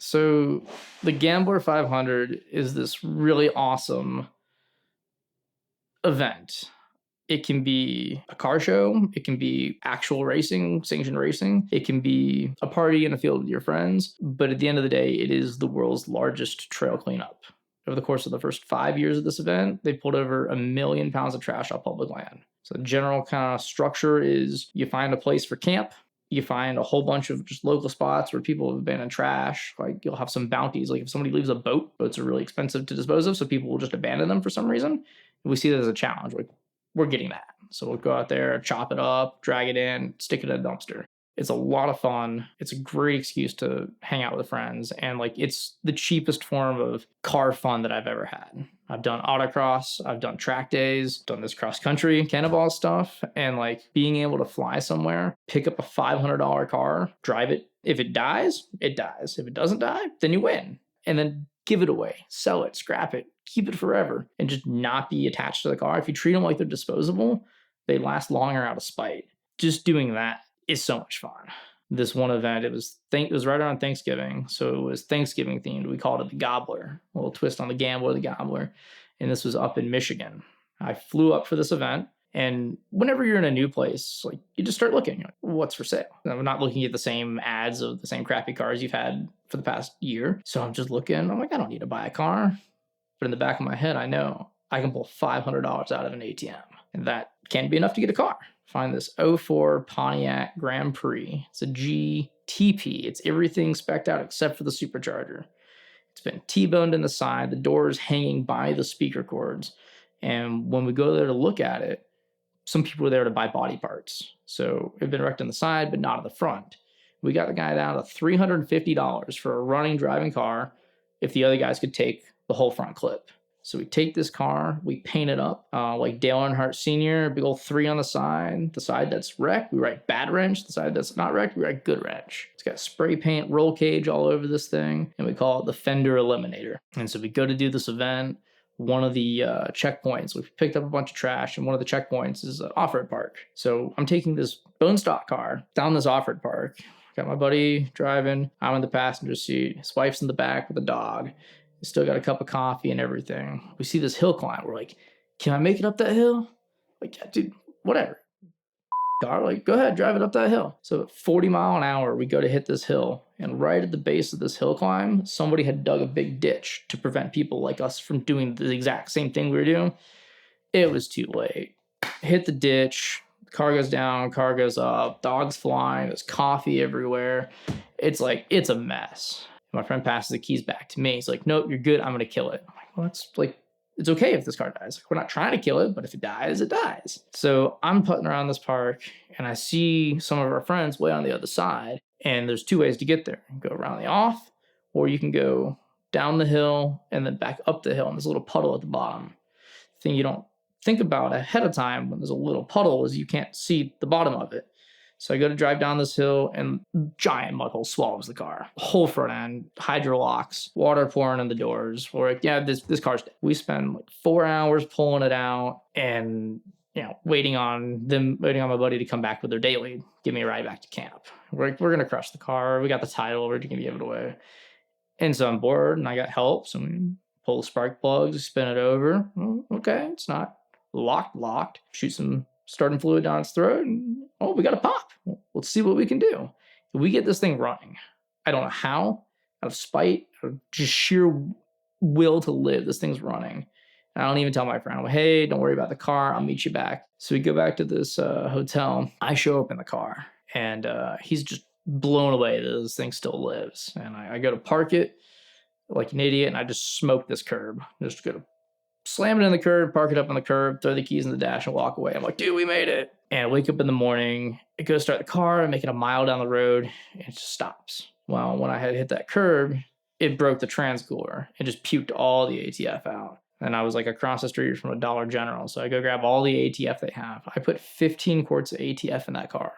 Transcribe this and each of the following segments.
So the Gambler 500 is this really awesome event. It can be a car show. It can be actual racing, sanctioned racing. It can be a party in a field with your friends. But at the end of the day, it is the world's largest trail cleanup. Over the course of the first 5 years of this event, they pulled over 1 million pounds of trash off public land. So the general kind of structure is you find a place for camp. You find a whole bunch of just local spots where people have abandoned trash. Like you'll have some bounties. Like if somebody leaves a boat, boats are really expensive to dispose of, so people will just abandon them for some reason. We see that as a challenge. Like we're getting that. So we'll go out there, chop it up, drag it in, stick it in a dumpster. It's a lot of fun. It's a great excuse to hang out with friends. And like, it's the cheapest form of car fun that I've ever had. I've done autocross, I've done track days, done this cross country cannonball stuff. And like being able to fly somewhere, pick up a $500 car, drive it. If it dies, it dies. If it doesn't die, then you win. And then give it away, sell it, scrap it, keep it forever, and just not be attached to the car. If you treat them like they're disposable, they last longer out of spite. Just doing that is so much fun. This one event, it was right around Thanksgiving, so it was Thanksgiving themed. We called it the Gobbler, a little twist on the Gambler, the Gobbler, and this was up in Michigan. I flew up for this event, and whenever you're in a new place, like you just start looking, like, what's for sale? I'm not looking at the same ads of the same crappy cars you've had for the past year, so I'm just looking. I'm like, I don't need to buy a car, but in the back of my head, I know I can pull $500 out of an ATM, and that can't be enough to get a car. Find this 04 Pontiac Grand Prix. It's a GTP. It's everything spec'd out except for the supercharger. It's been T-boned in the side. The door is hanging by the speaker cords. And when we go there to look at it, some people were there to buy body parts. So it had been wrecked on the side, but not on the front. We got the guy down to $350 for a running, driving car if the other guys could take the whole front clip. So we take this car, we paint it up like Dale Earnhardt Sr., big old 3 on the side. The side that's wrecked, we write bad wrench. The side that's not wrecked, we write good wrench. It's got spray paint roll cage all over this thing, and we call it the fender eliminator. And so we go to do this event. One of the checkpoints, we picked up a bunch of trash, and one of the checkpoints is an off-road park. So I'm taking this bone stock car down this off-road park. Got my buddy driving, I'm in the passenger seat, his wife's in the back with a dog. Still got a cup of coffee and everything. We see this hill climb. We're like, can I make it up that hill? Like, yeah, dude, whatever. Car, like, go ahead, drive it up that hill. So at 40 mile an hour, we go to hit this hill. And right at the base of this hill climb, somebody had dug a big ditch to prevent people like us from doing the exact same thing we were doing. It was too late. Hit the ditch. Car goes down, car goes up, dogs flying, there's coffee everywhere. It's like, it's a mess. My friend passes the keys back to me. He's like, nope, you're good. I'm going to kill it. I'm like, well, it's like, it's okay if this car dies. Like, we're not trying to kill it, but if it dies, it dies. So I'm putting around this park, and I see some of our friends way on the other side. And there's 2 ways to get there. You can go around the off, or you can go down the hill and then back up the hill. And there's a little puddle at the bottom. The thing you don't think about ahead of time when there's a little puddle is you can't see the bottom of it. So I go to drive down this hill, and giant mud hole swallows the car. Whole front end, hydro locks, water pouring in the doors. We're like, yeah, this car's dead. We spend like 4 hours pulling it out and, waiting on my buddy to come back with their daily, give me a ride back to camp. We're like, we're going to crush the car. We got the title. We're going to give it away. And so I'm bored, and I got help. So we pull the spark plugs, spin it over. Oh, okay, it's not locked. Shoot some starting fluid down its throat, and we got a pop. Let's see what we can do. If we get this thing running, I don't know how, out of spite, or just sheer will to live, this thing's running. And I don't even tell my friend, well, hey, don't worry about the car, I'll meet you back. So we go back to this hotel. I show up in the car, and he's just blown away that this thing still lives. And I go to park it like an idiot, and I just smoke this curb. Just go to slam it in the curb, park it up on the curb, throw the keys in the dash, and walk away. I'm like, dude, we made it. And I wake up in the morning, I go to start the car, I make it a mile down the road, and it just stops. Well, when I had hit that curb, it broke the transcooler. It just puked all the ATF out. And I was like across the street from a Dollar General. So I go grab all the ATF they have. I put 15 quarts of ATF in that car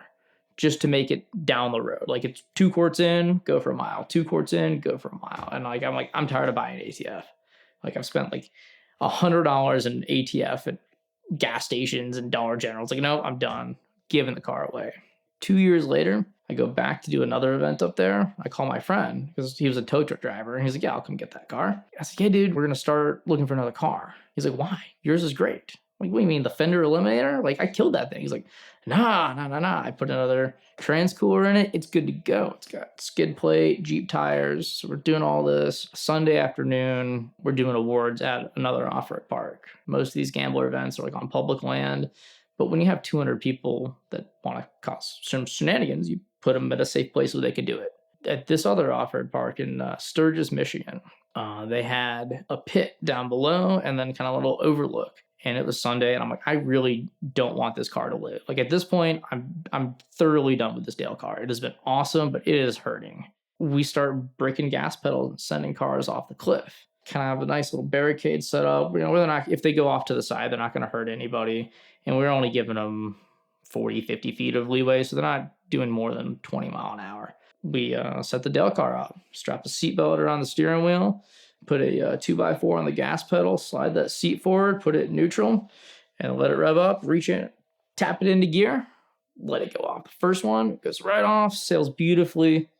just to make it down the road. Like, it's 2 quarts in, go for a mile. 2 quarts in, go for a mile. And I'm tired of buying ATF. Like, I've spent like $100 in ATF at gas stations and Dollar General. It's like, no, I'm done giving the car away. 2 years later, I go back to do another event up there. I call my friend because he was a tow truck driver. And he's like, yeah, I'll come get that car. I said, yeah, dude, we're going to start looking for another car. He's like, why? Yours is great. Like, what do you mean, the fender eliminator? Like, I killed that thing. He's like, nah. I put another trans cooler in it. It's good to go. It's got skid plate, Jeep tires. So we're doing all this. Sunday afternoon, we're doing awards at another off-road park. Most of these gambler events are like on public land. But when you have 200 people that want to cause some shenanigans, you put them at a safe place where they can do it. At this other off-road park in Sturgis, Michigan, they had a pit down below and then kind of a little overlook. And it was Sunday, and I'm like, I really don't want this car to live. Like, at this point, I'm thoroughly done with this Dale car. It has been awesome, but it is hurting. We start breaking gas pedals and sending cars off the cliff. Kind of have a nice little barricade set up. You know, they're not, if they go off to the side, they're not going to hurt anybody. And we're only giving them 40, 50 feet of leeway, so they're not doing more than 20 mile an hour. We set the Dale car up, strap a seatbelt around the steering wheel, put a 2x4 on the gas pedal, slide that seat forward, put it in neutral, and let it rev up, reach in, tap it into gear, let it go off. The first one goes right off, sails beautifully,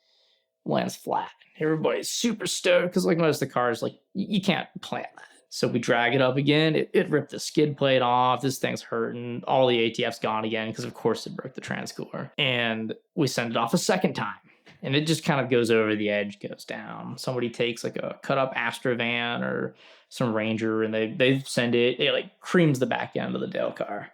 lands flat. Everybody's super stoked because like most of the cars, like you can't plan that. So we drag it up again. It ripped the skid plate off. This thing's hurting. All the ATF's gone again because of course it broke the transcooler. And we send it off a second time. And it just kind of goes over the edge, goes down. Somebody takes like a cut up Astra van or some Ranger and they send it. It like creams the back end of the Dale car.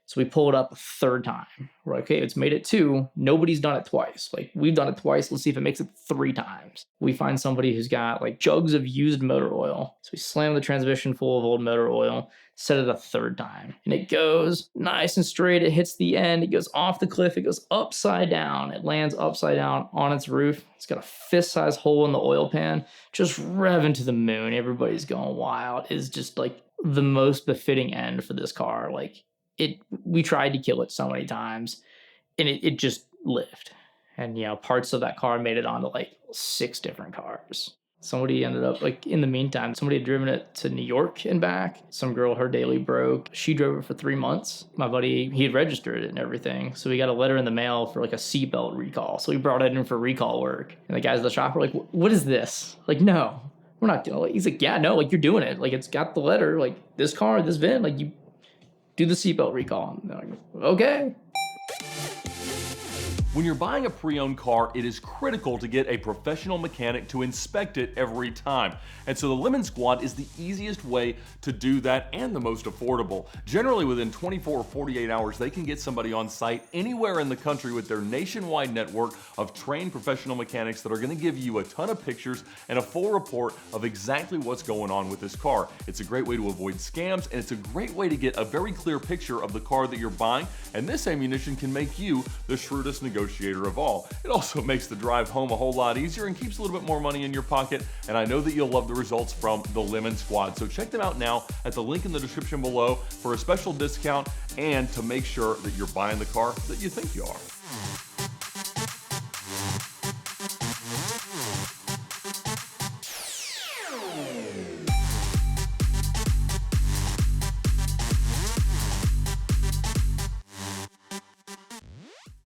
So we pull it up a third time. We're like, okay, it's made it 2. Nobody's done it twice. Like, we've done it twice. Let's see if it makes it 3 times. We find somebody who's got like jugs of used motor oil. So we slam the transmission full of old motor oil, set it a third time. And it goes nice and straight. It hits the end. It goes off the cliff. It goes upside down. It lands upside down on its roof. It's got a fist-sized hole in the oil pan, just revving to the moon. Everybody's going wild. It's just like the most befitting end for this car. Like, we tried to kill it so many times and it just lived. And, you know, parts of that car made it onto like 6 different cars. Somebody ended up, like, in the meantime, somebody had driven it to New York and back. Some girl, her daily broke. She drove it for 3 months. My buddy, he had registered it and everything. So we got a letter in the mail for like a seatbelt recall. So we brought it in for recall work. And the guys at the shop were like, what is this? Like, no, we're not doing it. He's like, yeah, no, like, you're doing it. Like, it's got the letter, like, this car, this VIN, like, you do the seatbelt recall. And they're like, okay. When you're buying a pre-owned car, it is critical to get a professional mechanic to inspect it every time. And so the Lemon Squad is the easiest way to do that and the most affordable. Generally within 24 or 48 hours, they can get somebody on site anywhere in the country with their nationwide network of trained professional mechanics that are going to give you a ton of pictures and a full report of exactly what's going on with this car. It's a great way to avoid scams, and it's a great way to get a very clear picture of the car that you're buying, and this ammunition can make you the shrewdest negotiator of all. It also makes the drive home a whole lot easier and keeps a little bit more money in your pocket, and I know that you'll love the results from the Lemon Squad. So check them out now at the link in the description below for a special discount and to make sure that you're buying the car that you think you are.